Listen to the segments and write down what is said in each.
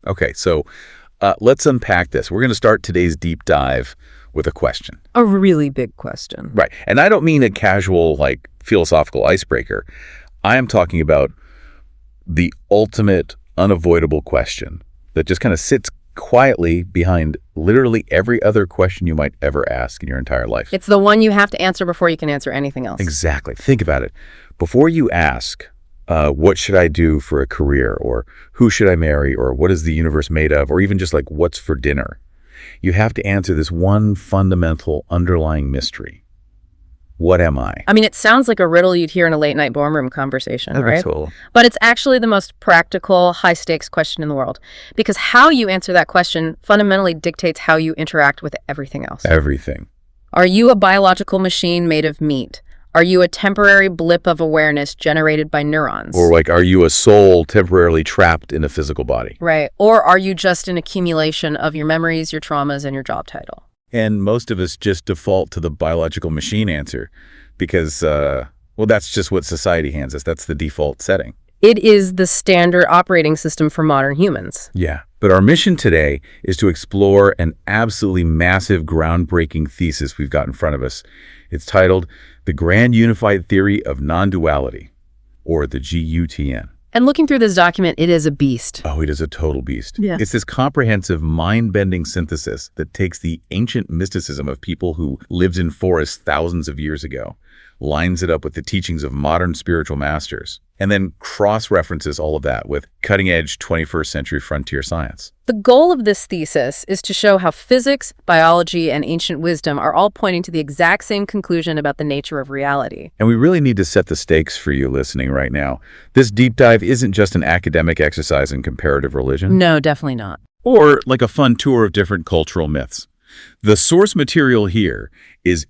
Okay, so let's unpack this. We're going to start today's deep dive with a question. A really big question. Right. And I don't mean a casual, like, philosophical icebreaker. I am talking about the ultimate, unavoidable question that just kind of sits quietly behind literally every other question you might ever ask in your entire life. It's the one you have to answer before you can answer anything else. Exactly. Think about it. Before you ask, what should I do for a career, or who should I marry, or what is the universe made of, or even just like what's for dinner, you have to answer this one fundamental underlying mystery. What am I? I mean, it sounds like a riddle you'd hear in a late-night dorm room conversation, right? Totally. But it's actually the most practical, high-stakes question in the world. Because how you answer that question fundamentally dictates how you interact with everything else. Everything. Are you a biological machine made of meat? Are you a temporary blip of awareness generated by neurons? Or like, are you a soul temporarily trapped in a physical body? Right. Or are you just an accumulation of your memories, your traumas, and your job title? And most of us just default to the biological machine answer because, well, that's just what society hands us. That's the default setting. It is the standard operating system for modern humans. Yeah. But our mission today is to explore an absolutely massive, groundbreaking thesis we've got in front of us. It's titled The Grand Unified Theory of Non-Duality, or the GUTN. And looking through this document, it is a beast. Oh, it is a total beast. Yeah. It's this comprehensive, mind-bending synthesis that takes the ancient mysticism of people who lived in forests thousands of years ago, lines it up with the teachings of modern spiritual masters, and then cross-references all of that with cutting-edge 21st century frontier science. The goal of this thesis is to show how physics, biology, and ancient wisdom are all pointing to the exact same conclusion about the nature of reality. And we really need to set the stakes for you listening right now. This deep dive isn't just an academic exercise in comparative religion. No, definitely not. Or like a fun tour of different cultural myths. The source material here is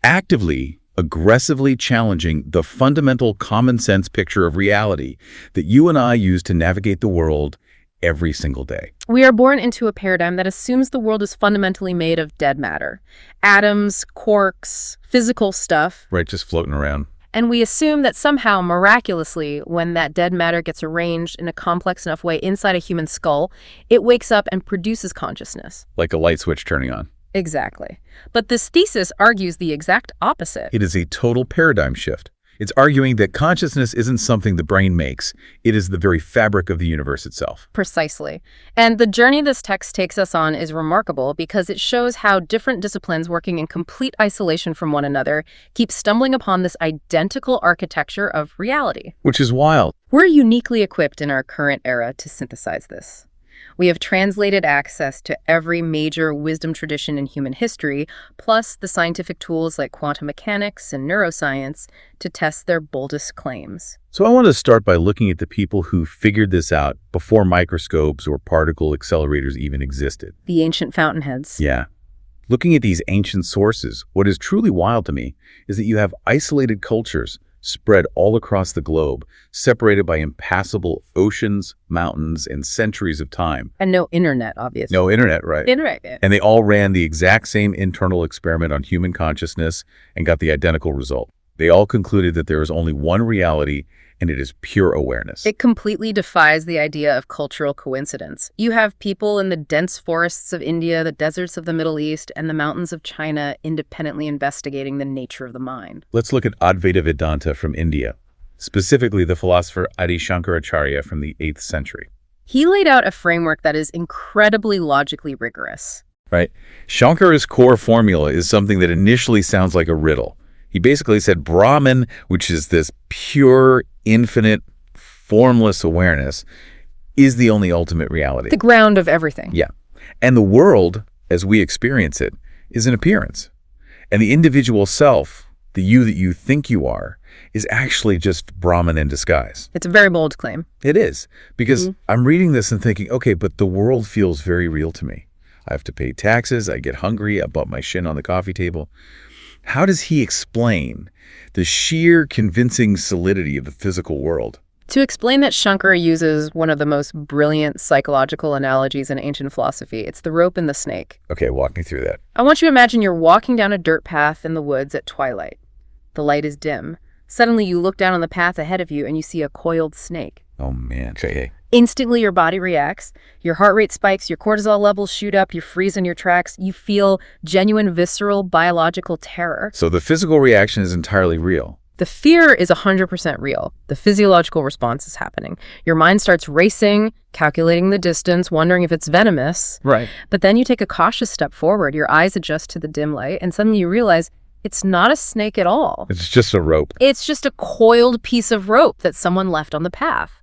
actively, aggressively challenging the fundamental common sense picture of reality that you and I use to navigate the world every single day. We are born into a paradigm that assumes the world is fundamentally made of dead matter. Atoms, quarks, physical stuff. Right, just floating around. And we assume that somehow, miraculously, when that dead matter gets arranged in a complex enough way inside a human skull, it wakes up and produces consciousness. Like a light switch turning on. Exactly. But this thesis argues the exact opposite. It is a total paradigm shift. It's arguing that consciousness isn't something the brain makes. It is the very fabric of the universe itself. Precisely. And the journey this text takes us on is remarkable because it shows how different disciplines working in complete isolation from one another keep stumbling upon this identical architecture of reality. Which is wild. We're uniquely equipped in our current era to synthesize this. We have translated access to every major wisdom tradition in human history, plus the scientific tools like quantum mechanics and neuroscience to test their boldest claims. So I want to start by looking at the people who figured this out before microscopes or particle accelerators even existed. The ancient fountainheads. Yeah. Looking at these ancient sources, what is truly wild to me is that you have isolated cultures spread all across the globe, separated by impassable oceans, mountains, and centuries of time. And no internet, obviously. No internet, right? Internet. And they all ran the exact same internal experiment on human consciousness and got the identical result. They all concluded that there is only one reality, and it is pure awareness. It completely defies the idea of cultural coincidence. You have people in the dense forests of India, the deserts of the Middle East, and the mountains of China independently investigating the nature of the mind. Let's look at Advaita Vedanta from India, specifically the philosopher Adi Shankaracharya from the 8th century. He laid out a framework that is incredibly logically rigorous. Right? Shankara's core formula is something that initially sounds like a riddle. He basically said Brahman, which is this pure, infinite, formless awareness, is the only ultimate reality. The ground of everything. Yeah. And the world, as we experience it, is an appearance. And the individual self, the you that you think you are, is actually just Brahman in disguise. It's a very bold claim. It is. Because I'm reading this and thinking, okay, but the world feels very real to me. I have to pay taxes, I get hungry, I bump my shin on the coffee table. How does he explain the sheer convincing solidity of the physical world? To explain that, Shankara uses one of the most brilliant psychological analogies in ancient philosophy. It's the rope and the snake. Okay, walk me through that. I want you to imagine you're walking down a dirt path in the woods at twilight. The light is dim. Suddenly you look down on the path ahead of you and you see a coiled snake. Oh man. Okay. Instantly, your body reacts. Your heart rate spikes, your cortisol levels shoot up, you freeze in your tracks, you feel genuine visceral biological terror. So the physical reaction is entirely real. The fear is 100% real. The physiological response is happening. Your mind starts racing, calculating the distance, wondering if it's venomous. Right. But then you take a cautious step forward, your eyes adjust to the dim light, and suddenly you realize it's not a snake at all. It's just a rope. It's just a coiled piece of rope that someone left on the path.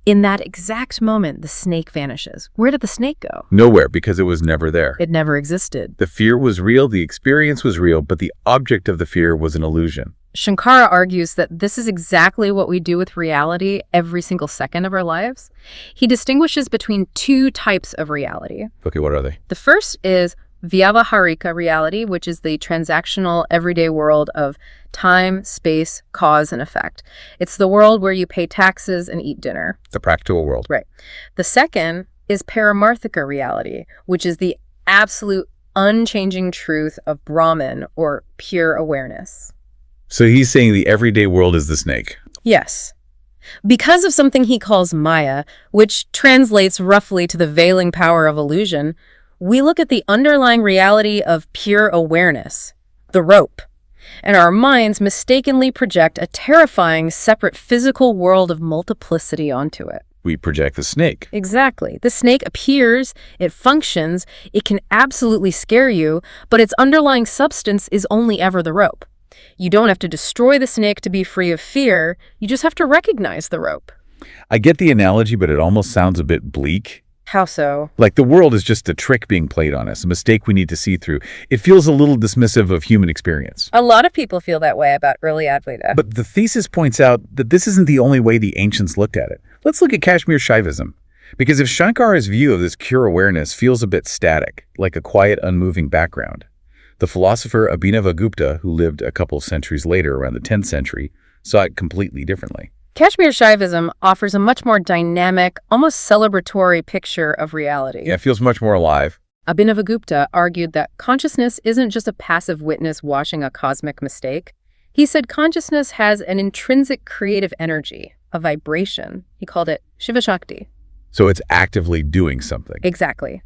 In that exact moment, the snake vanishes. Where did the snake go? Nowhere, because it was never there. It never existed. The fear was real, the experience was real, but the object of the fear was an illusion. Shankara argues that this is exactly what we do with reality every single second of our lives. He distinguishes between two types of reality. Okay, what are they? The first is Vyavaharika reality, which is the transactional everyday world of time, space, cause, and effect. It's the world where you pay taxes and eat dinner. The practical world. Right. The second is Paramarthika reality, which is the absolute unchanging truth of Brahman, or pure awareness. So he's saying the everyday world is the snake. Yes. Because of something he calls Maya, which translates roughly to the veiling power of illusion, we look at the underlying reality of pure awareness, the rope, and our minds mistakenly project a terrifying separate physical world of multiplicity onto it. We project the snake. Exactly. The snake appears, it functions, it can absolutely scare you, but its underlying substance is only ever the rope. You don't have to destroy the snake to be free of fear, you just have to recognize the rope. I get the analogy, but it almost sounds a bit bleak. How so? Like the world is just a trick being played on us, a mistake we need to see through. It feels a little dismissive of human experience. A lot of people feel that way about early Advaita. But the thesis points out that this isn't the only way the ancients looked at it. Let's look at Kashmir Shaivism. Because if Shankara's view of this pure awareness feels a bit static, like a quiet, unmoving background, the philosopher Abhinavagupta, who lived a couple of centuries later, around the 10th century, saw it completely differently. Kashmir Shaivism offers a much more dynamic, almost celebratory picture of reality. Yeah, it feels much more alive. Abhinavagupta argued that consciousness isn't just a passive witness watching a cosmic mistake. He said consciousness has an intrinsic creative energy, a vibration. He called it Shiva Shakti. So it's actively doing something. Exactly.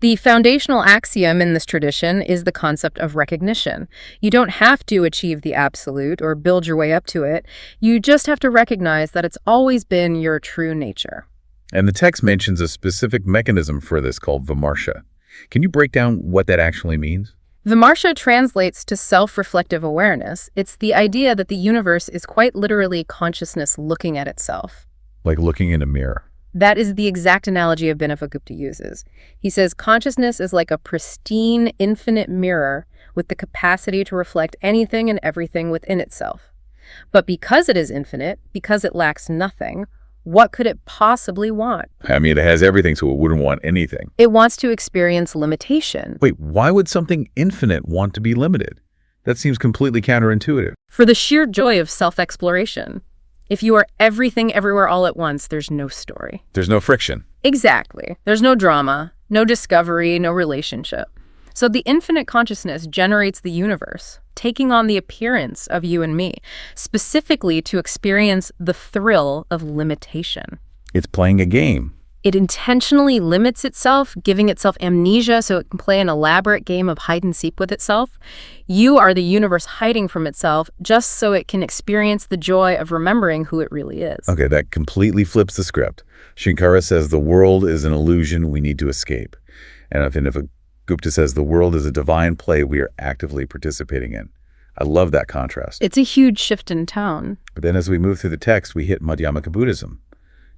The foundational axiom in this tradition is the concept of recognition. You don't have to achieve the absolute or build your way up to it. You just have to recognize that it's always been your true nature. And the text mentions a specific mechanism for this called Vimarsha. Can you break down what that actually means? Vimarsha translates to self-reflective awareness. It's the idea that the universe is quite literally consciousness looking at itself. Like looking in a mirror. That is the exact analogy Abhinavagupta uses. He says consciousness is like a pristine, infinite mirror with the capacity to reflect anything and everything within itself. But because it is infinite, because it lacks nothing, what could it possibly want? I mean, it has everything, so it wouldn't want anything. It wants to experience limitation. Wait, why would something infinite want to be limited? That seems completely counterintuitive. For the sheer joy of self-exploration. If you are everything everywhere all at once, there's no story. There's no friction. Exactly. There's no drama, no discovery, no relationship. So the infinite consciousness generates the universe, taking on the appearance of you and me, specifically to experience the thrill of limitation. It's playing a game. It intentionally limits itself, giving itself amnesia so it can play an elaborate game of hide and seek with itself. You are the universe hiding from itself just so it can experience the joy of remembering who it really is. Okay, that completely flips the script. Shankara says the world is an illusion we need to escape. And Abhinavagupta says the world is a divine play we are actively participating in. I love that contrast. It's a huge shift in tone. But then as we move through the text, we hit Madhyamaka Buddhism.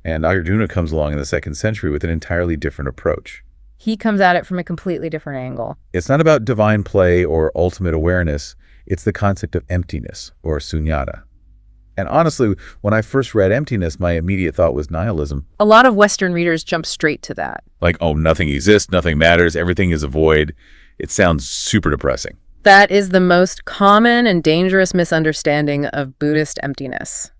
And Arjuna comes along in the 2nd century with an entirely different approach. He comes at it from a completely different angle. It's not about divine play or ultimate awareness. It's the concept of emptiness, or sunyata. And honestly, when I first read emptiness, my immediate thought was nihilism. A lot of Western readers jump straight to that. Like, oh, nothing exists, nothing matters, everything is a void. It sounds super depressing. That is the most common and dangerous misunderstanding of Buddhist emptiness.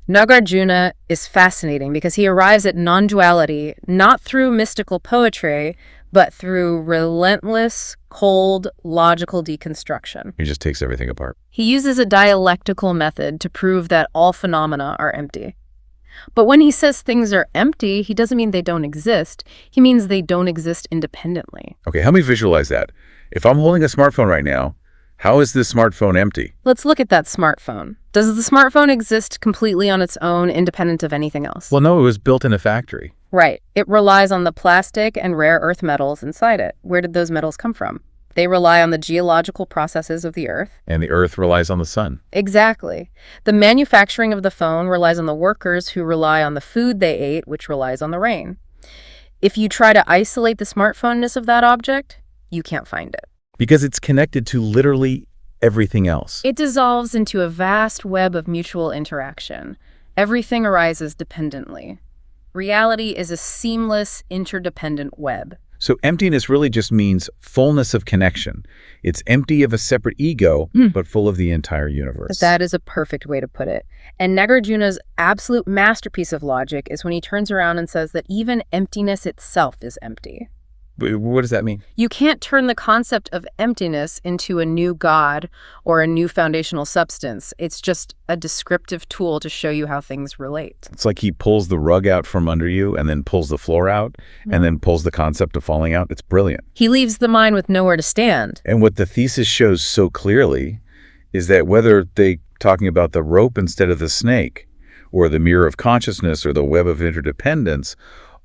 Nagarjuna is fascinating because he arrives at non-duality not through mystical poetry, but through relentless, cold, logical deconstruction. He just takes everything apart. He uses a dialectical method to prove that all phenomena are empty. But when he says things are empty, he doesn't mean they don't exist. He means they don't exist independently. Okay, help me visualize that. If I'm holding a smartphone right now, how is this smartphone empty? Let's look at that smartphone. Does the smartphone exist completely on its own, independent of anything else? Well, no, it was built in a factory. Right. It relies on the plastic and rare earth metals inside it. Where did those metals come from? They rely on the geological processes of the earth. And the earth relies on the sun. Exactly. The manufacturing of the phone relies on the workers who rely on the food they ate, which relies on the rain. If you try to isolate the smartphoneness of that object, you can't find it. Because it's connected to literally everything else. It dissolves into a vast web of mutual interaction. Everything arises dependently. Reality is a seamless, interdependent web. So emptiness really just means fullness of connection. It's empty of a separate ego, but full of the entire universe. That is a perfect way to put it. And Nagarjuna's absolute masterpiece of logic is when he turns around and says that even emptiness itself is empty. What does that mean? You can't turn the concept of emptiness into a new god or a new foundational substance. It's just a descriptive tool to show you how things relate. It's like he pulls the rug out from under you and then pulls the floor out and then pulls the concept of falling out. It's brilliant. He leaves the mind with nowhere to stand. And what the thesis shows so clearly is that whether they're talking about the rope instead of the snake, or the mirror of consciousness, or the web of interdependence,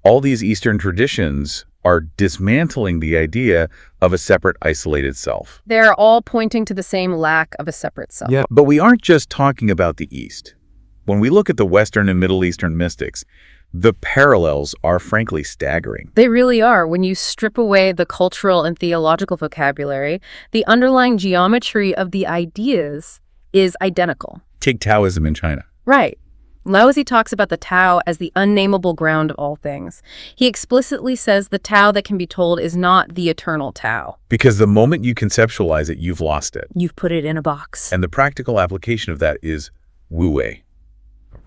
all these Eastern traditions are dismantling the idea of a separate, isolated self. They're all pointing to the same lack of a separate self. Yeah, but we aren't just talking about the East. When we look at the Western and Middle Eastern mystics, the parallels are frankly staggering. They really are. When you strip away the cultural and theological vocabulary, the underlying geometry of the ideas is identical. Take Taoism in China. Right. Laozi talks about the Tao as the unnameable ground of all things. He explicitly says the Tao that can be told is not the eternal Tao. Because the moment you conceptualize it, you've lost it. You've put it in a box. And the practical application of that is wu-wei,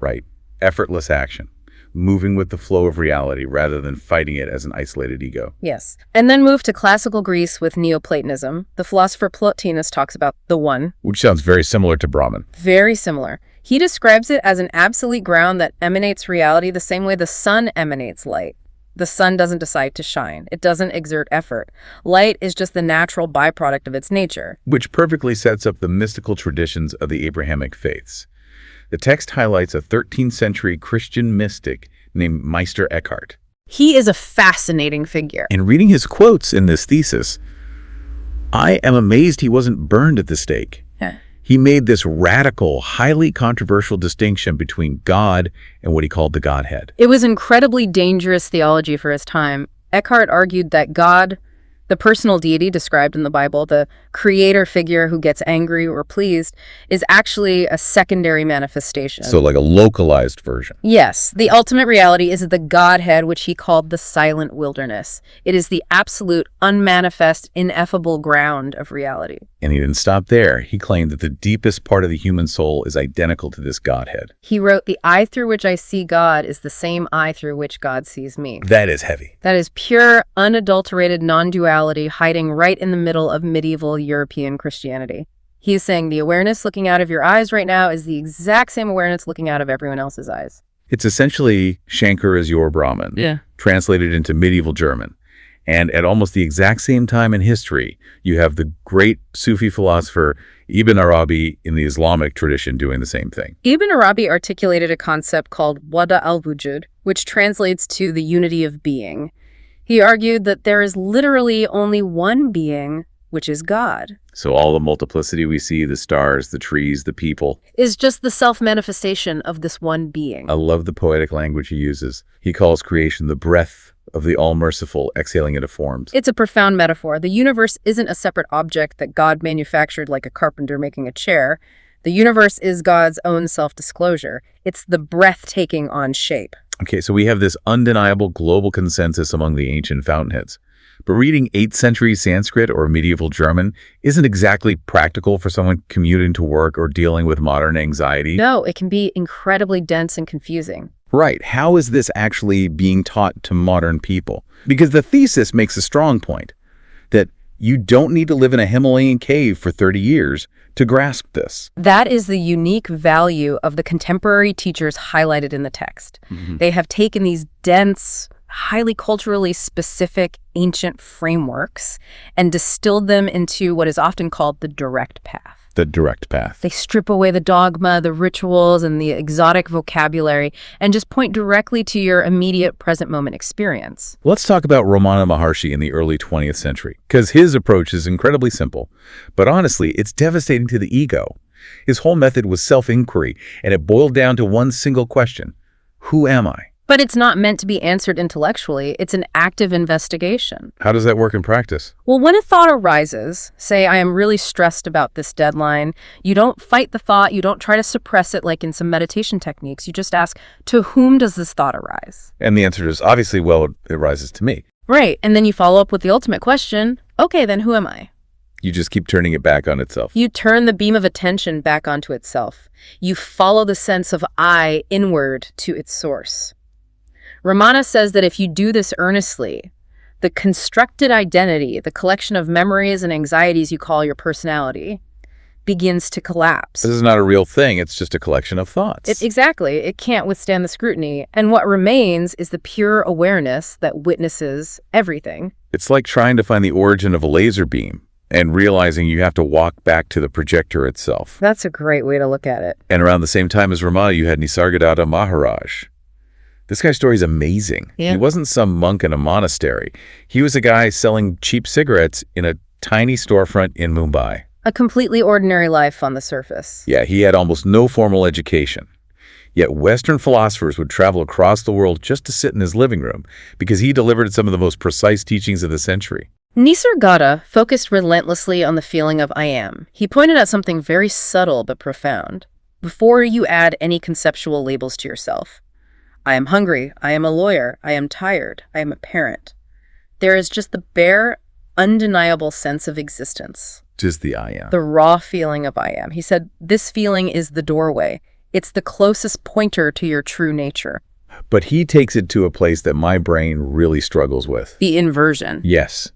right? Effortless action, moving with the flow of reality rather than fighting it as an isolated ego. Yes. And then move to classical Greece with Neoplatonism. The philosopher Plotinus talks about the One. Which sounds very similar to Brahman. Very similar. He describes it as an absolute ground that emanates reality the same way the sun emanates light. The sun doesn't decide to shine. It doesn't exert effort. Light is just the natural byproduct of its nature. Which perfectly sets up the mystical traditions of the Abrahamic faiths. The text highlights a 13th century Christian mystic named Meister Eckhart. He is a fascinating figure. In reading his quotes in this thesis, I am amazed he wasn't burned at the stake. He made this radical, highly controversial distinction between God and what he called the Godhead. It was incredibly dangerous theology for his time. Eckhart argued that God, the personal deity described in the Bible, the creator figure who gets angry or pleased, is actually a secondary manifestation. So like a localized version. Yes, the ultimate reality is the Godhead, which he called the silent wilderness. It is the absolute, unmanifest, ineffable ground of reality. And he didn't stop there. He claimed that the deepest part of the human soul is identical to this Godhead. He wrote, "The eye through which I see God is the same eye through which God sees me." That is heavy. That is pure, unadulterated non-duality hiding right in the middle of medieval European Christianity. He is saying the awareness looking out of your eyes right now is the exact same awareness looking out of everyone else's eyes. It's essentially Shankar is your Brahman, translated into medieval German. And at almost the exact same time in history, you have the great Sufi philosopher Ibn Arabi in the Islamic tradition doing the same thing. Ibn Arabi articulated a concept called wada al-wujud, which translates to the unity of being. He argued that there is literally only one being, which is God. So all the multiplicity we see, the stars, the trees, the people, is just the self-manifestation of this one being. I love the poetic language he uses. He calls creation the breath of the all-merciful exhaling into forms. It's a profound metaphor. The universe isn't a separate object that God manufactured like a carpenter making a chair. The universe is God's own self-disclosure. It's the breathtaking on shape. Okay, so we have this undeniable global consensus among the ancient fountainheads. But reading 8th century Sanskrit or medieval German isn't exactly practical for someone commuting to work or dealing with modern anxiety. No, it can be incredibly dense and confusing. Right. How is this actually being taught to modern people? Because the thesis makes a strong point that You don't need to live in a Himalayan cave for 30 years to grasp this. That is the unique value of the contemporary teachers highlighted in the text. They have taken these dense, highly culturally specific ancient frameworks and distilled them into what is often called the direct path. The direct path. They strip away the dogma, the rituals, and the exotic vocabulary and just point directly to your immediate present moment experience. Let's talk about Ramana Maharshi in the early 20th century, because his approach is incredibly simple. But honestly, it's devastating to the ego. His whole method was self-inquiry, and it boiled down to one single question. Who am I? But it's not meant to be answered intellectually. It's an active investigation. How does that work in practice? Well, when a thought arises, say, I am really stressed about this deadline, you don't fight the thought, you don't try to suppress it like in some meditation techniques. You just ask, to whom does this thought arise? And the answer is obviously, well, it arises to me. Right, and then you follow up with the ultimate question, okay, then who am I? You just keep turning it back on itself. You turn the beam of attention back onto itself. You follow the sense of I inward to its source. Ramana says that if you do this earnestly, the constructed identity, the collection of memories and anxieties you call your personality, begins to collapse. This is not a real thing. It's just a collection of thoughts. Exactly. It can't withstand the scrutiny. And what remains is the pure awareness that witnesses everything. It's like trying to find the origin of a laser beam and realizing you have to walk back to the projector itself. That's a great way to look at it. And around the same time as Ramana, you had Nisargadatta Maharaj. This guy's story is amazing. Yeah. He wasn't some monk in a monastery. He was a guy selling cheap cigarettes in a tiny storefront in Mumbai. A completely ordinary life on the surface. Yeah, he had almost no formal education. Yet Western philosophers would travel across the world just to sit in his living room because he delivered some of the most precise teachings of the century. Nisargadatta focused relentlessly on the feeling of I am. He pointed out something very subtle but profound. Before you add any conceptual labels to yourself, I am hungry, I am a lawyer, I am tired, I am a parent. There is just the bare, undeniable sense of existence. Just the I am. The raw feeling of I am. He said, this feeling is the doorway. It's the closest pointer to your true nature. But he takes it to a place that my brain really struggles with. The inversion. Yes.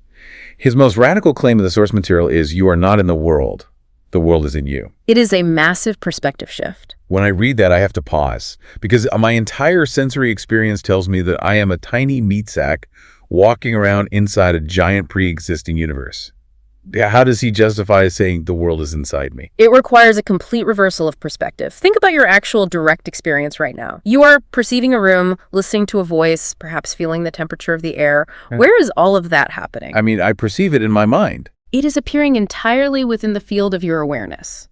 His most radical claim of the source material is you are not in the world. The world is in you. It is a massive perspective shift. When I read that, I have to pause because my entire sensory experience tells me that I am a tiny meat sack walking around inside a giant pre-existing universe. How does he justify saying the world is inside me? It requires a complete reversal of perspective. Think about your actual direct experience right now. You are perceiving a room, listening to a voice, perhaps feeling the temperature of the air. Where is all of that happening? I mean, I perceive it in my mind. It is appearing entirely within the field of your awareness.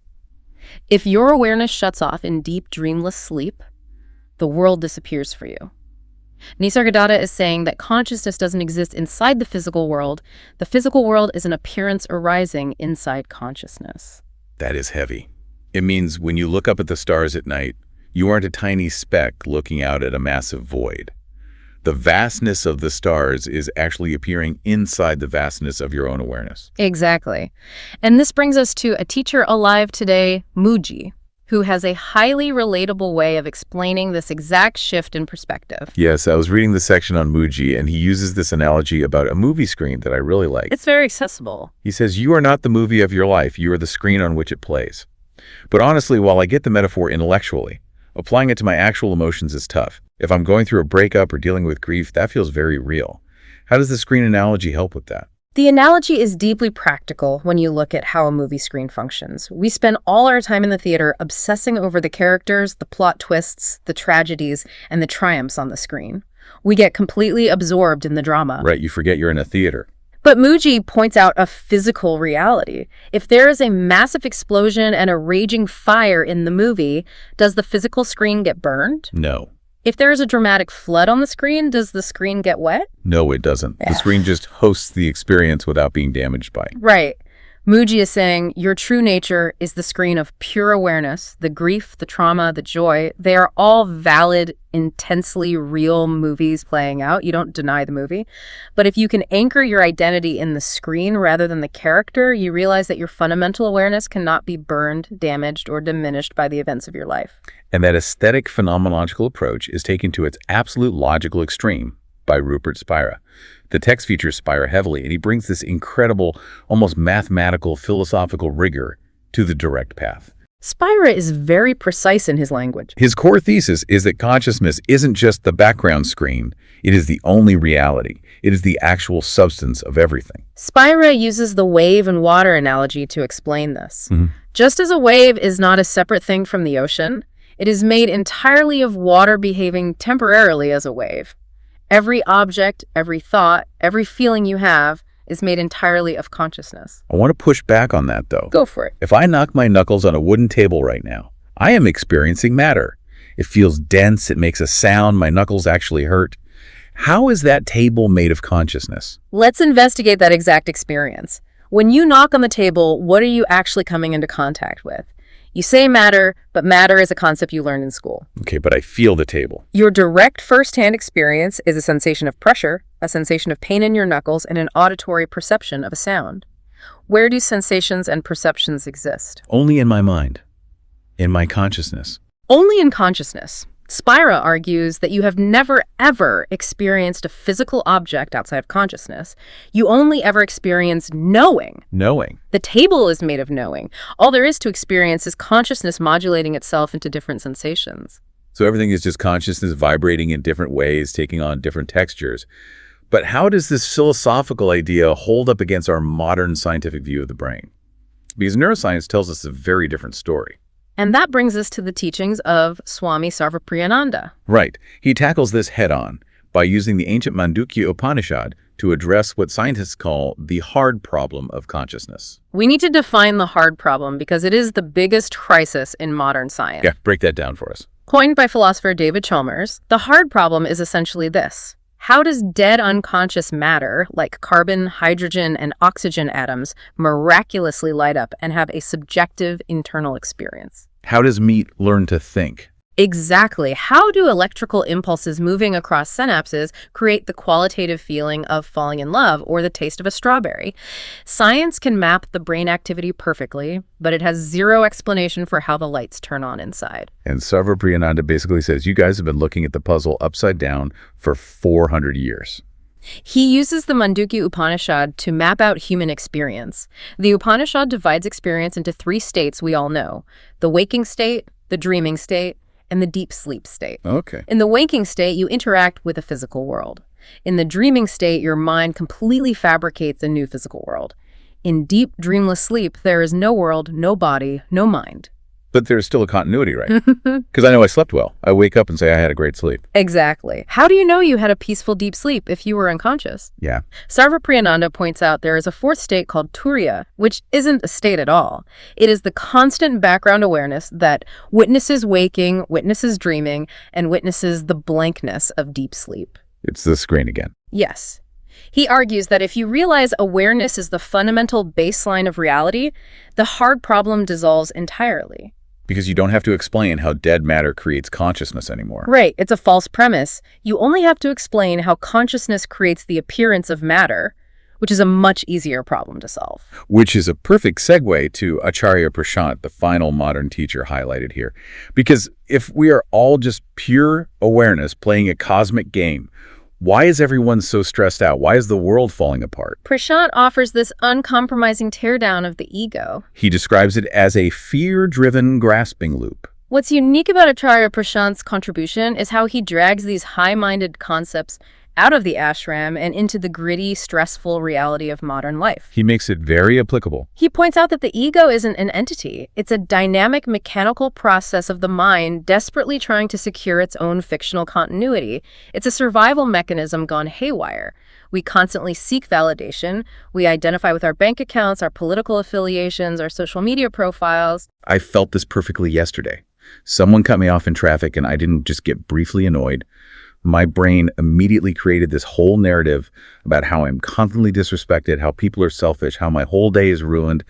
If your awareness shuts off in deep, dreamless sleep, the world disappears for you. Nisargadatta is saying that consciousness doesn't exist inside the physical world. The physical world is an appearance arising inside consciousness. That is heavy. It means when you look up at the stars at night, you aren't a tiny speck looking out at a massive void. The vastness of the stars is actually appearing inside the vastness of your own awareness. Exactly. And this brings us to a teacher alive today, Mooji, who has a highly relatable way of explaining this exact shift in perspective. Yes, I was reading the section on Mooji, and he uses this analogy about a movie screen that I really like. It's very accessible. He says, you are not the movie of your life, you are the screen on which it plays. But honestly, while I get the metaphor intellectually, applying it to my actual emotions is tough. If I'm going through a breakup or dealing with grief, that feels very real. How does the screen analogy help with that? The analogy is deeply practical when you look at how a movie screen functions. We spend all our time in the theater obsessing over the characters, the plot twists, the tragedies, and the triumphs on the screen. We get completely absorbed in the drama. Right, you forget you're in a theater. But Mooji points out a physical reality. If there is a massive explosion and a raging fire in the movie, does the physical screen get burned? No. If there is a dramatic flood on the screen, does the screen get wet? No, it doesn't. The screen just hosts the experience without being damaged by it. Right. Mooji is saying your true nature is the screen of pure awareness. The grief, the trauma, the joy, they are all valid, intensely real movies playing out. You don't deny the movie. But if you can anchor your identity in the screen rather than the character, you realize that your fundamental awareness cannot be burned, damaged, or diminished by the events of your life. And that aesthetic phenomenological approach is taken to its absolute logical extreme by Rupert Spira. The text features Spira heavily, and he brings this incredible, almost mathematical, philosophical rigor to the direct path. Spira is very precise in his language. His core thesis is that consciousness isn't just the background screen, it is the only reality. It is the actual substance of everything. Spira uses the wave and water analogy to explain this. Just as a wave is not a separate thing from the ocean, it is made entirely of water behaving temporarily as a wave. Every object, every thought, every feeling you have is made entirely of consciousness. I want to push back on that, though. Go for it. If I knock my knuckles on a wooden table right now, I am experiencing matter. It feels dense, it makes a sound, my knuckles actually hurt. How is that table made of consciousness? Let's investigate that exact experience. When you knock on the table, what are you actually coming into contact with? You say matter, but matter is a concept you learned in school. Okay, but I feel the table. Your direct first-hand experience is a sensation of pressure, a sensation of pain in your knuckles, and an auditory perception of a sound. Where do sensations and perceptions exist? Only in my mind, in my consciousness. Only in consciousness. Spira argues that you have never, ever experienced a physical object outside of consciousness. You only ever experience knowing. Knowing. The table is made of knowing. All there is to experience is consciousness modulating itself into different sensations. So everything is just consciousness vibrating in different ways, taking on different textures. But how does this philosophical idea hold up against our modern scientific view of the brain? Because neuroscience tells us a very different story. And that brings us to the teachings of Swami Sarvapriyananda. Right. He tackles this head-on by using the ancient Mandukya Upanishad to address what scientists call the hard problem of consciousness. We need to define the hard problem because it is the biggest crisis in modern science. Yeah, break that down for us. Coined by philosopher David Chalmers, the hard problem is essentially this. How does dead unconscious matter, like carbon, hydrogen, and oxygen atoms, miraculously light up and have a subjective internal experience? How does meat learn to think? Exactly. How do electrical impulses moving across synapses create the qualitative feeling of falling in love or the taste of a strawberry? Science can map the brain activity perfectly, but it has zero explanation for how the lights turn on inside. And Sarvapriyananda basically says, you guys have been looking at the puzzle upside down for 400 years. He uses the Mandukya Upanishad to map out human experience. The Upanishad divides experience into 3 states we all know: the waking state, the dreaming state, and the deep sleep state. Okay. In the waking state, you interact with the physical world. In the dreaming state, your mind completely fabricates a new physical world. In deep, dreamless sleep, there is no world, no body, no mind. But there's still a continuity, right? Because I know I slept well. I wake up and say I had a great sleep. Exactly. How do you know you had a peaceful deep sleep if you were unconscious? Yeah. Sarvapriyananda points out there is a 4th state called turiya, which isn't a state at all. It is the constant background awareness that witnesses waking, witnesses dreaming, and witnesses the blankness of deep sleep. It's the screen again. Yes. He argues that if you realize awareness is the fundamental baseline of reality, the hard problem dissolves entirely. Because you don't have to explain how dead matter creates consciousness anymore. Right, it's a false premise. You only have to explain how consciousness creates the appearance of matter, which is a much easier problem to solve. Which is a perfect segue to Acharya Prashant, the final modern teacher highlighted here. Because if we are all just pure awareness playing a cosmic game, why is everyone so stressed out? Why is the world falling apart? Prashant offers this uncompromising teardown of the ego. He describes it as a fear-driven grasping loop. What's unique about Acharya Prashant's contribution is how he drags these high-minded concepts out of the ashram and into the gritty, stressful reality of modern life. He makes it very applicable. He points out that the ego isn't an entity. It's a dynamic, mechanical process of the mind desperately trying to secure its own fictional continuity. It's a survival mechanism gone haywire. We constantly seek validation. We identify with our bank accounts, our political affiliations, our social media profiles. I felt this perfectly yesterday. Someone cut me off in traffic and I didn't just get briefly annoyed. My brain immediately created this whole narrative about how I'm constantly disrespected, how people are selfish, how my whole day is ruined.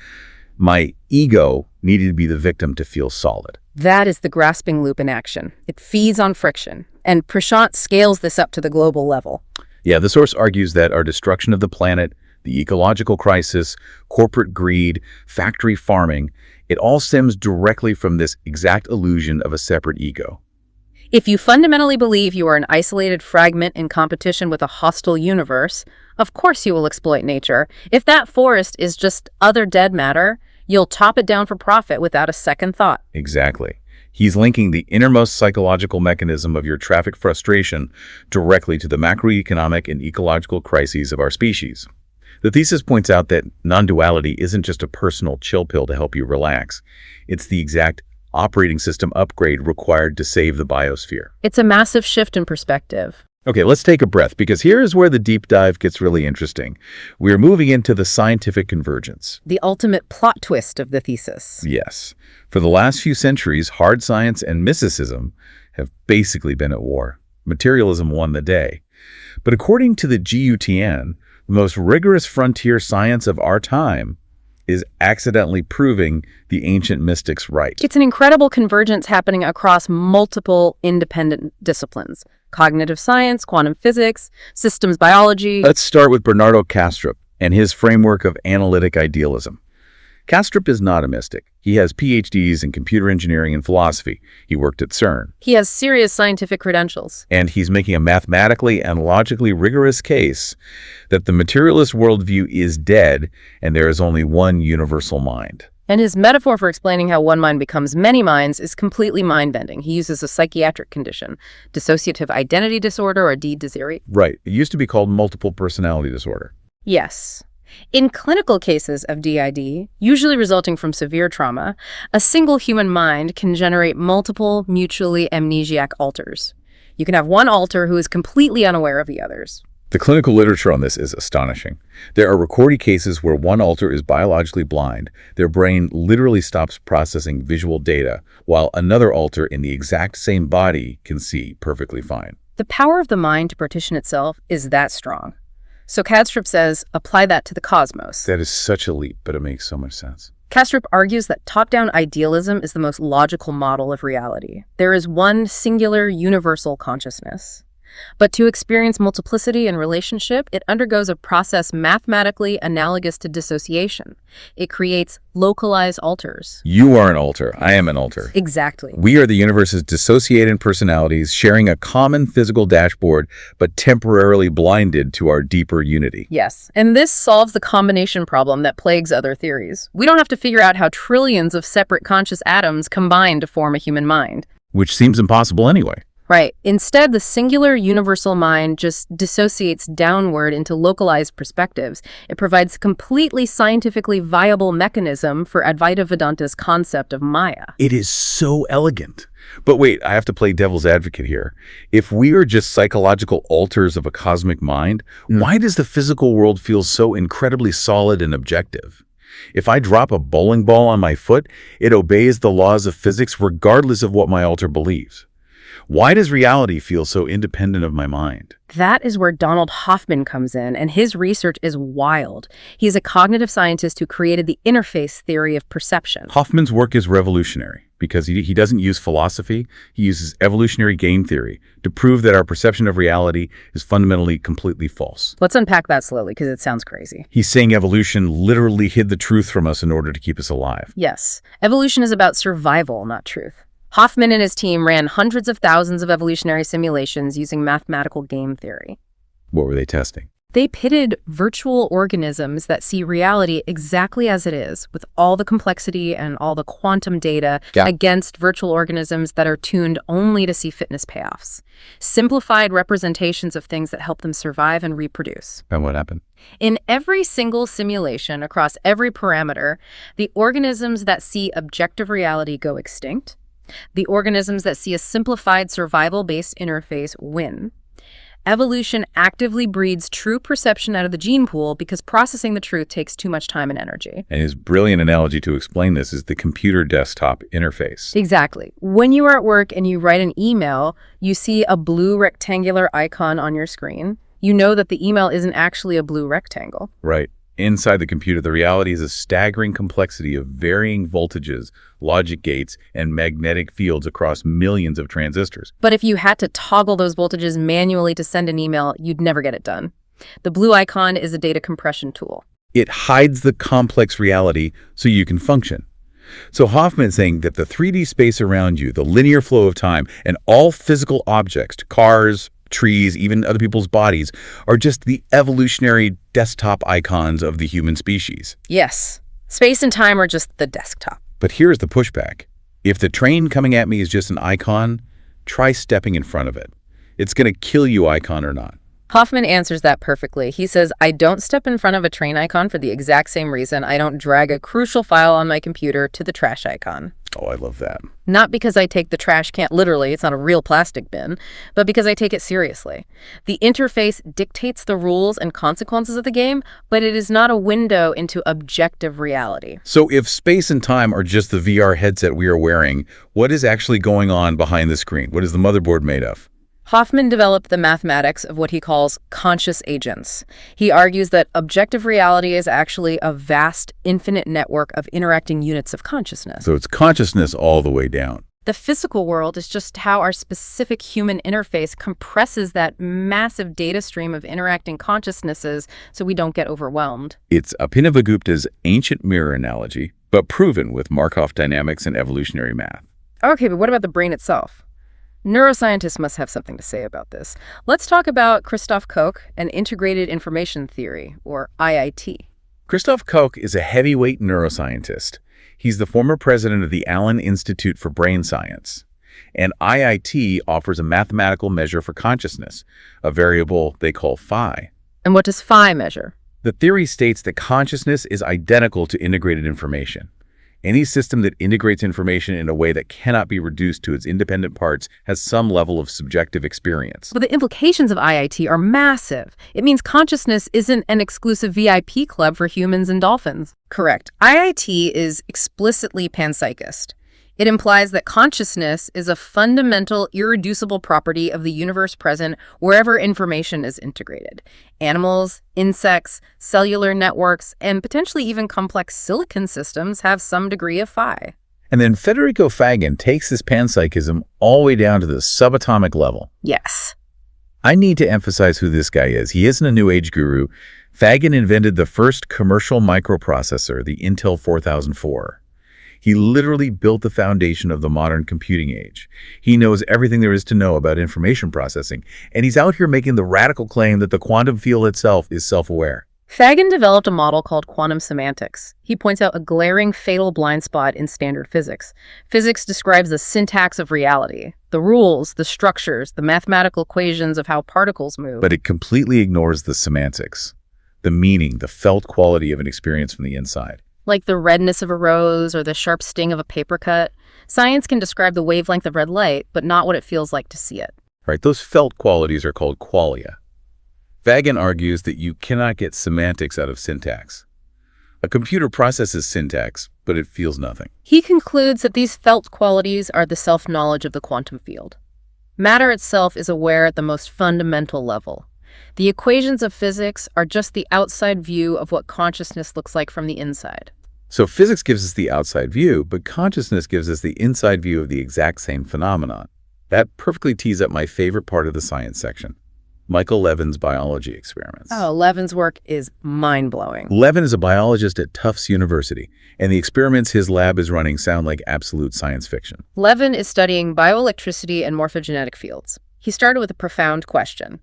My ego needed to be the victim to feel solid. That is the grasping loop in action. It feeds on friction, and Prashant scales this up to the global level. Yeah, the source argues that our destruction of the planet, the ecological crisis, corporate greed, factory farming, it all stems directly from this exact illusion of a separate ego. If you fundamentally believe you are an isolated fragment in competition with a hostile universe, of course you will exploit nature. If that forest is just other dead matter, you'll chop it down for profit without a second thought. Exactly. He's linking the innermost psychological mechanism of your traffic frustration directly to the macroeconomic and ecological crises of our species. The thesis points out that non-duality isn't just a personal chill pill to help you relax. It's the exact operating system upgrade required to save the biosphere. It's a massive shift in perspective. Okay, let's take a breath, because here is where the deep dive gets really interesting. We're moving into the scientific convergence. The ultimate plot twist of the thesis. Yes. For the last few centuries, hard science and mysticism have basically been at war. Materialism won the day. But according to the GUTN, the most rigorous frontier science of our time is accidentally proving the ancient mystics right. It's an incredible convergence happening across multiple independent disciplines. Cognitive science, quantum physics, systems biology. Let's start with Bernardo Kastrup and his framework of analytic idealism. Kastrup is not a mystic. He has PhDs in computer engineering and philosophy. He worked at CERN. He has serious scientific credentials. And he's making a mathematically and logically rigorous case that the materialist worldview is dead and there is only one universal mind. And his metaphor for explaining how one mind becomes many minds is completely mind-bending. He uses a psychiatric condition, dissociative identity disorder, or DID. Right. It used to be called multiple personality disorder. Yes. In clinical cases of DID, usually resulting from severe trauma, a single human mind can generate multiple mutually amnesiac alters. You can have one alter who is completely unaware of the others. The clinical literature on this is astonishing. There are recorded cases where one alter is biologically blind. Their brain literally stops processing visual data, while another alter in the exact same body can see perfectly fine. The power of the mind to partition itself is that strong. So Kastrup says, apply that to the cosmos. That is such a leap, but it makes so much sense. Kastrup argues that top-down idealism is the most logical model of reality. There is one singular universal consciousness. But to experience multiplicity in relationship, it undergoes a process mathematically analogous to dissociation. It creates localized alters. You are an alter. I am an alter. Exactly. We are the universe's dissociated personalities sharing a common physical dashboard, but temporarily blinded to our deeper unity. Yes, and this solves the combination problem that plagues other theories. We don't have to figure out how trillions of separate conscious atoms combine to form a human mind. Which seems impossible anyway. Right. Instead, the singular universal mind just dissociates downward into localized perspectives. It provides a completely scientifically viable mechanism for Advaita Vedanta's concept of Maya. It is so elegant. But wait, I have to play devil's advocate here. If we are just psychological alters of a cosmic mind, why does the physical world feel so incredibly solid and objective? If I drop a bowling ball on my foot, it obeys the laws of physics regardless of what my alter believes. Why does reality feel so independent of my mind? That is where Donald Hoffman comes in, and his research is wild. He's a cognitive scientist who created the interface theory of perception. Hoffman's work is revolutionary because he doesn't use philosophy. He uses evolutionary game theory to prove that our perception of reality is fundamentally completely false. Let's unpack that slowly because it sounds crazy. He's saying evolution literally hid the truth from us in order to keep us alive. Yes. Evolution is about survival, not truth. Hoffman and his team ran hundreds of thousands of evolutionary simulations using mathematical game theory. What were they testing? They pitted virtual organisms that see reality exactly as it is, with all the complexity and all the quantum data, against virtual organisms that are tuned only to see fitness payoffs. Simplified representations of things that help them survive and reproduce. And what happened? In every single simulation across every parameter, the organisms that see objective reality go extinct. The organisms that see a simplified survival-based interface win. Evolution actively breeds true perception out of the gene pool because processing the truth takes too much time and energy. And his brilliant analogy to explain this is the computer desktop interface. Exactly. When you are at work and you write an email, you see a blue rectangular icon on your screen. You know that the email isn't actually a blue rectangle. Right. Inside the computer, the reality is a staggering complexity of varying voltages, logic gates, and magnetic fields across millions of transistors. But if you had to toggle those voltages manually to send an email, you'd never get it done. The blue icon is a data compression tool. It hides the complex reality so you can function. So Hoffman's saying that the 3D space around you, the linear flow of time, and all physical objects, cars, trees, even other people's bodies, are just the evolutionary desktop icons of the human species. Yes, space and time are just the desktop. But here's the pushback. If the train coming at me is just an icon, try stepping in front of it. It's going to kill you, icon or not. Hoffman answers that perfectly. He says, I don't step in front of a train icon for the exact same reason I don't drag a crucial file on my computer to the trash icon. Oh, I love that. Not because I take the trash can, literally, it's not a real plastic bin, but because I take it seriously. The interface dictates the rules and consequences of the game, but it is not a window into objective reality. So if space and time are just the VR headset we are wearing, what is actually going on behind the screen? What is the motherboard made of? Hoffman developed the mathematics of what he calls conscious agents. He argues that objective reality is actually a vast, infinite network of interacting units of consciousness. So it's consciousness all the way down. The physical world is just how our specific human interface compresses that massive data stream of interacting consciousnesses so we don't get overwhelmed. It's Abhinavagupta's ancient mirror analogy, but proven with Markov dynamics and evolutionary math. Okay, but what about the brain itself? Neuroscientists must have something to say about this. Let's talk about Christoph Koch and Integrated Information Theory, or IIT. Christoph Koch is a heavyweight neuroscientist. He's the former president of the Allen Institute for Brain Science. And IIT offers a mathematical measure for consciousness, a variable they call phi. And what does phi measure? The theory states that consciousness is identical to integrated information. Any system that integrates information in a way that cannot be reduced to its independent parts has some level of subjective experience. But the implications of IIT are massive. It means consciousness isn't an exclusive VIP club for humans and dolphins. Correct. IIT is explicitly panpsychist. It implies that consciousness is a fundamental, irreducible property of the universe present wherever information is integrated. Animals, insects, cellular networks, and potentially even complex silicon systems have some degree of phi. And then Federico Fagan takes this panpsychism all the way down to the subatomic level. Yes. I need to emphasize who this guy is. He isn't a new age guru. Fagan invented the first commercial microprocessor, the Intel 4004. He literally built the foundation of the modern computing age. He knows everything there is to know about information processing, and he's out here making the radical claim that the quantum field itself is self-aware. Fagan developed a model called quantum semantics. He points out a glaring, fatal blind spot in standard physics. Physics describes the syntax of reality, the rules, the structures, the mathematical equations of how particles move. But it completely ignores the semantics, the meaning, the felt quality of an experience from the inside. Like the redness of a rose or the sharp sting of a paper cut. Science can describe the wavelength of red light, but not what it feels like to see it. Right, those felt qualities are called qualia. Fagan argues that you cannot get semantics out of syntax. A computer processes syntax, but it feels nothing. He concludes that these felt qualities are the self-knowledge of the quantum field. Matter itself is aware at the most fundamental level. The equations of physics are just the outside view of what consciousness looks like from the inside. So physics gives us the outside view, but consciousness gives us the inside view of the exact same phenomenon. That perfectly tees up my favorite part of the science section, Michael Levin's biology experiments. Oh, Levin's work is mind-blowing. Levin is a biologist at Tufts University, and the experiments his lab is running sound like absolute science fiction. Levin is studying bioelectricity and morphogenetic fields. He started with a profound question.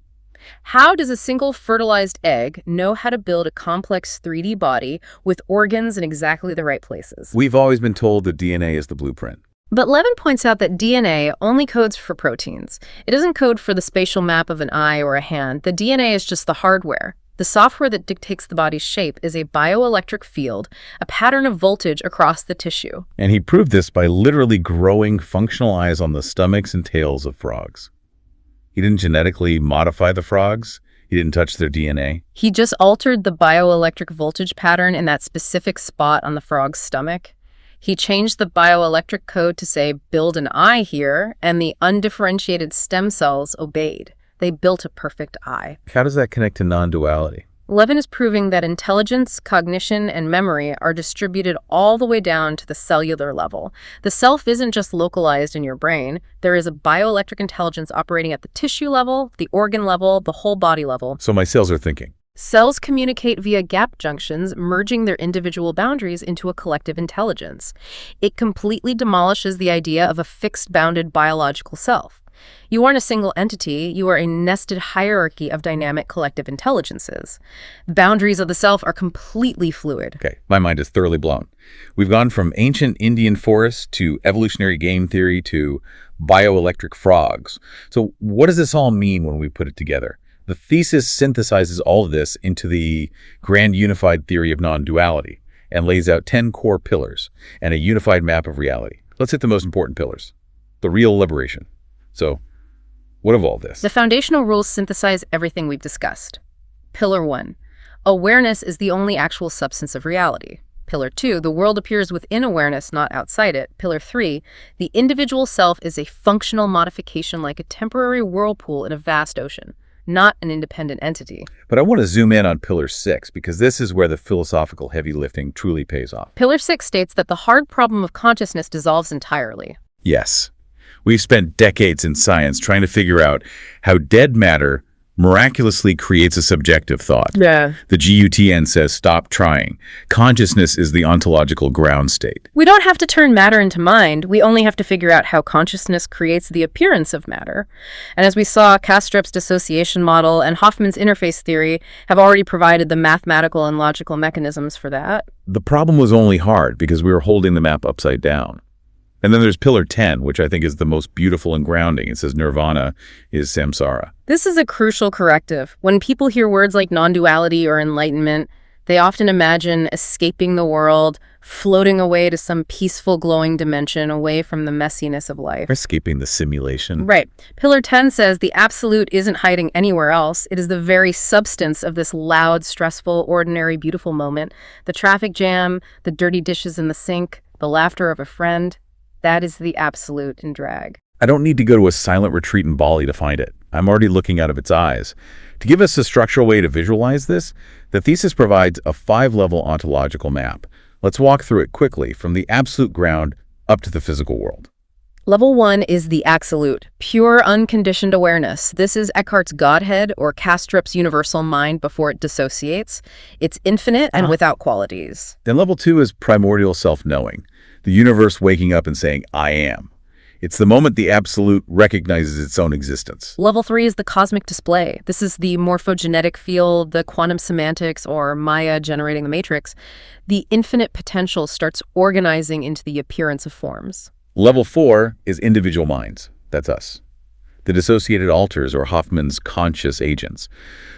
How does a single fertilized egg know how to build a complex 3D body with organs in exactly the right places? We've always been told that DNA is the blueprint. But Levin points out that DNA only codes for proteins. It doesn't code for the spatial map of an eye or a hand. The DNA is just the hardware. The software that dictates the body's shape is a bioelectric field, a pattern of voltage across the tissue. And he proved this by literally growing functional eyes on the stomachs and tails of frogs. He didn't genetically modify the frogs. He didn't touch their DNA. He just altered the bioelectric voltage pattern in that specific spot on the frog's stomach. He changed the bioelectric code to say, build an eye here, and the undifferentiated stem cells obeyed. They built a perfect eye. How does that connect to non-duality? Levin is proving that intelligence, cognition, and memory are distributed all the way down to the cellular level. The self isn't just localized in your brain. There is a bioelectric intelligence operating at the tissue level, the organ level, the whole body level. So my cells are thinking. Cells communicate via gap junctions, merging their individual boundaries into a collective intelligence. It completely demolishes the idea of a fixed, bounded biological self. You aren't a single entity, you are a nested hierarchy of dynamic collective intelligences. The boundaries of the self are completely fluid. Okay, my mind is thoroughly blown. We've gone from ancient Indian forests to evolutionary game theory to bioelectric frogs. So what does this all mean when we put it together? The thesis synthesizes all of this into the grand unified theory of non-duality and lays out 10 core pillars and a unified map of reality. Let's hit the most important pillars. The real liberation. So, what of all this? The foundational rules synthesize everything we've discussed. Pillar 1. Awareness is the only actual substance of reality. Pillar 2. The world appears within awareness, not outside it. Pillar 3. The individual self is a functional modification like a temporary whirlpool in a vast ocean, not an independent entity. But I want to zoom in on Pillar 6 because this is where the philosophical heavy lifting truly pays off. Pillar 6 states that the hard problem of consciousness dissolves entirely. Yes. We've spent decades in science trying to figure out how dead matter miraculously creates a subjective thought. Yeah. The GUTN says stop trying. Consciousness is the ontological ground state. We don't have to turn matter into mind. We only have to figure out how consciousness creates the appearance of matter. And as we saw, Kastrup's dissociation model and Hoffman's interface theory have already provided the mathematical and logical mechanisms for that. The problem was only hard because we were holding the map upside down. And then there's Pillar 10, which I think is the most beautiful and grounding. It says nirvana is samsara. This is a crucial corrective. When people hear words like non-duality or enlightenment, they often imagine escaping the world, floating away to some peaceful, glowing dimension away from the messiness of life. Escaping the simulation. Right. Pillar 10 says the absolute isn't hiding anywhere else. It is the very substance of this loud, stressful, ordinary, beautiful moment. The traffic jam, the dirty dishes in the sink, the laughter of a friend. That is the absolute in drag. I don't need to go to a silent retreat in Bali to find it. I'm already looking out of its eyes. To give us a structural way to visualize this, the thesis provides a 5-level ontological map. Let's walk through it quickly from the absolute ground up to the physical world. Level 1 is the absolute, pure, unconditioned awareness. This is Eckhart's Godhead or Kastrup's universal mind before it dissociates. It's infinite and without qualities. Then level 2 is primordial self-knowing, the universe waking up and saying, I am. It's the moment the absolute recognizes its own existence. Level 3 is the cosmic display. This is the morphogenetic field, the quantum semantics, or Maya generating the matrix. The infinite potential starts organizing into the appearance of forms. Level 4 is individual minds. That's us. The dissociated alters, or Hoffman's conscious agents.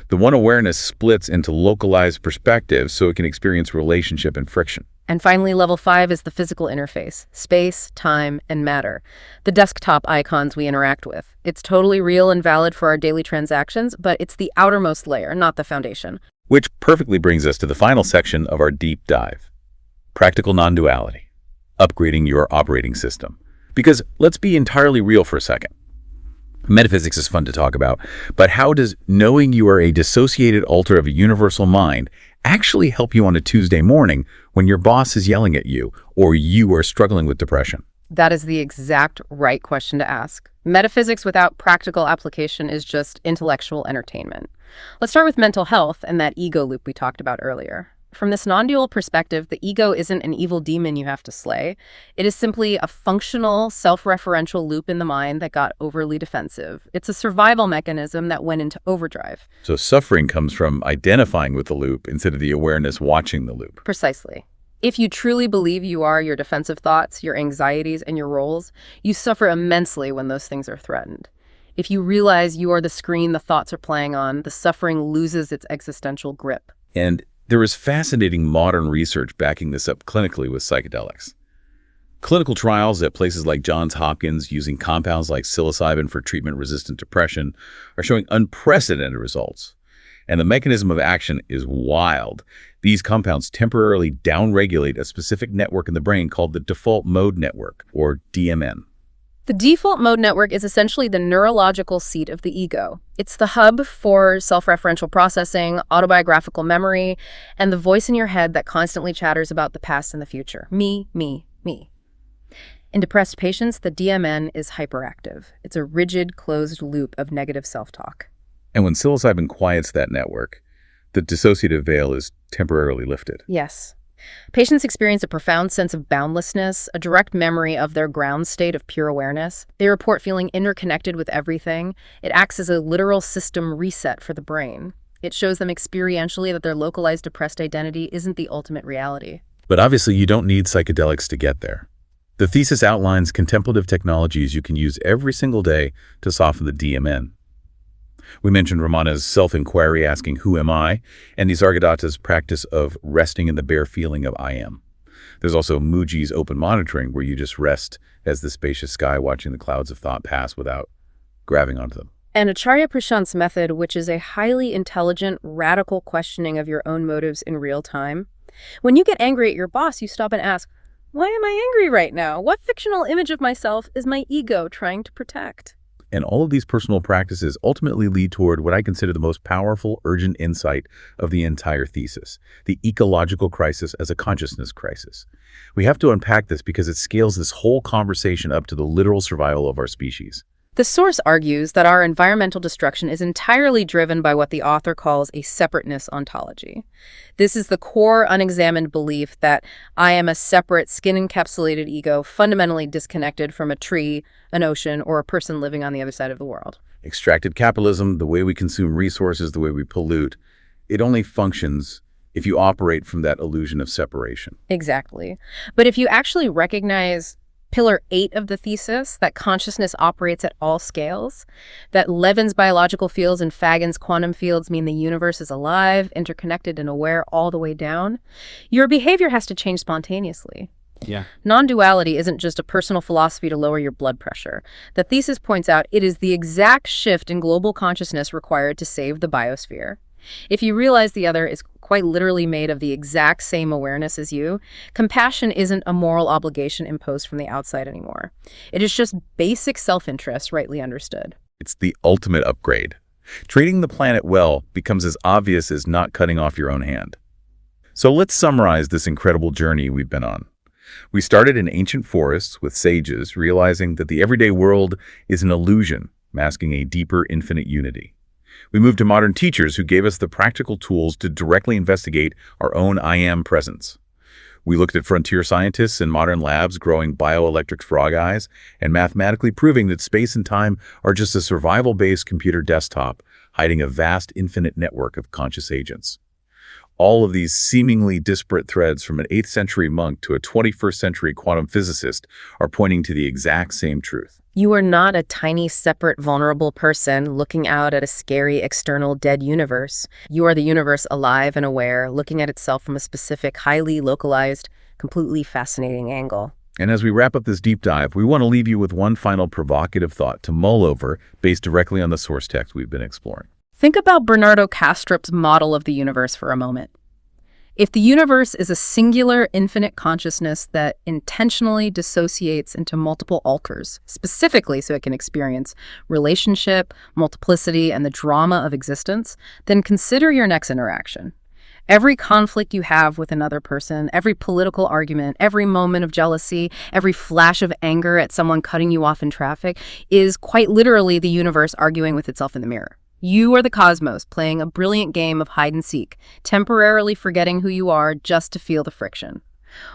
The one awareness splits into localized perspectives so it can experience relationship and friction. And finally, level 5 is the physical interface, space, time, and matter, the desktop icons we interact with. It's totally real and valid for our daily transactions, but it's the outermost layer, not the foundation. Which perfectly brings us to the final section of our deep dive. Practical non-duality. Upgrading your operating system. Because let's be entirely real for a second. Metaphysics is fun to talk about, but how does knowing you are a dissociated alter of a universal mind actually help you on a Tuesday morning when your boss is yelling at you or you are struggling with depression? That is the exact right question to ask. Metaphysics without practical application is just intellectual entertainment. Let's start with mental health and that ego loop we talked about earlier. From this non-dual perspective, the ego isn't an evil demon you have to slay. It is simply a functional, self-referential loop in the mind that got overly defensive. It's a survival mechanism that went into overdrive. So suffering comes from identifying with the loop instead of the awareness watching the loop. Precisely. If you truly believe you are your defensive thoughts, your anxieties, and your roles, you suffer immensely when those things are threatened. If you realize you are the screen the thoughts are playing on, the suffering loses its existential grip. And there is fascinating modern research backing this up clinically with psychedelics. Clinical trials at places like Johns Hopkins using compounds like psilocybin for treatment-resistant depression are showing unprecedented results. And the mechanism of action is wild. These compounds temporarily downregulate a specific network in the brain called the default mode network, or DMN. The default mode network is essentially the neurological seat of the ego. It's the hub for self-referential processing, autobiographical memory, and the voice in your head that constantly chatters about the past and the future. Me, me, me. In depressed patients, the DMN is hyperactive. It's a rigid, closed loop of negative self-talk. And when psilocybin quiets that network, The dissociative veil is temporarily lifted. Yes. Patients experience a profound sense of boundlessness, a direct memory of their ground state of pure awareness. They report feeling interconnected with everything. It acts as a literal system reset for the brain. It shows them experientially that their localized depressed identity isn't the ultimate reality. But obviously, you don't need psychedelics to get there. The thesis outlines contemplative technologies you can use every single day to soften the DMN. We mentioned Ramana's self-inquiry, asking, "Who am I?" and Nisargadatta's practice of resting in the bare feeling of I am. There's also Mooji's open monitoring, where you just rest as the spacious sky, watching the clouds of thought pass without grabbing onto them. And Acharya Prashant's method, which is a highly intelligent, radical questioning of your own motives in real time. When you get angry at your boss, you stop and ask, why am I angry right now? What fictional image of myself is my ego trying to protect? And all of these personal practices ultimately lead toward what I consider the most powerful, urgent insight of the entire thesis: the ecological crisis as a consciousness crisis. We have to unpack this because it scales this whole conversation up to the literal survival of our species. The source argues that our environmental destruction is entirely driven by what the author calls a separateness ontology. This is the core unexamined belief that I am a separate, skin-encapsulated ego, fundamentally disconnected from a tree, an ocean, or a person living on the other side of the world. Extracted capitalism, the way we consume resources, the way we pollute, it only functions if you operate from that illusion of separation. Exactly. But if you actually recognize Pillar 8 of the thesis, that consciousness operates at all scales, that Levin's biological fields and Fagin's quantum fields mean the universe is alive, interconnected, and aware all the way down, your behavior has to change spontaneously. Yeah. Non-duality isn't just a personal philosophy to lower your blood pressure. The thesis points out it is the exact shift in global consciousness required to save the biosphere. If you realize the other is quite literally made of the exact same awareness as you, compassion isn't a moral obligation imposed from the outside anymore. It is just basic self-interest, rightly understood. It's the ultimate upgrade. Treating the planet well becomes as obvious as not cutting off your own hand. So let's summarize this incredible journey we've been on. We started in ancient forests with sages, realizing that the everyday world is an illusion, masking a deeper, infinite unity. We moved to modern teachers who gave us the practical tools to directly investigate our own I am presence. We looked at frontier scientists in modern labs growing bioelectric frog eyes and mathematically proving that space and time are just a survival-based computer desktop hiding a vast infinite network of conscious agents. All of these seemingly disparate threads, from an 8th century monk to a 21st century quantum physicist, are pointing to the exact same truth. You are not a tiny, separate, vulnerable person looking out at a scary, external, dead universe. You are the universe, alive and aware, looking at itself from a specific, highly localized, completely fascinating angle. And as we wrap up this deep dive, we want to leave you with one final provocative thought to mull over, based directly on the source text we've been exploring. Think about Bernardo Kastrup's model of the universe for a moment. If the universe is a singular, infinite consciousness that intentionally dissociates into multiple alters, specifically so it can experience relationship, multiplicity, and the drama of existence, then consider your next interaction. Every conflict you have with another person, every political argument, every moment of jealousy, every flash of anger at someone cutting you off in traffic is quite literally the universe arguing with itself in the mirror. You are the cosmos playing a brilliant game of hide and seek, temporarily forgetting who you are just to feel the friction.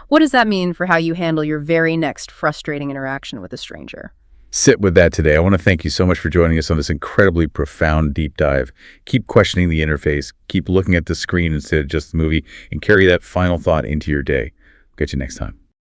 What does that mean for how you handle your very next frustrating interaction with a stranger? Sit with that today. I want to thank you so much for joining us on this incredibly profound deep dive. Keep questioning the interface, keep looking at the screen instead of just the movie, and carry that final thought into your day. Catch you next time.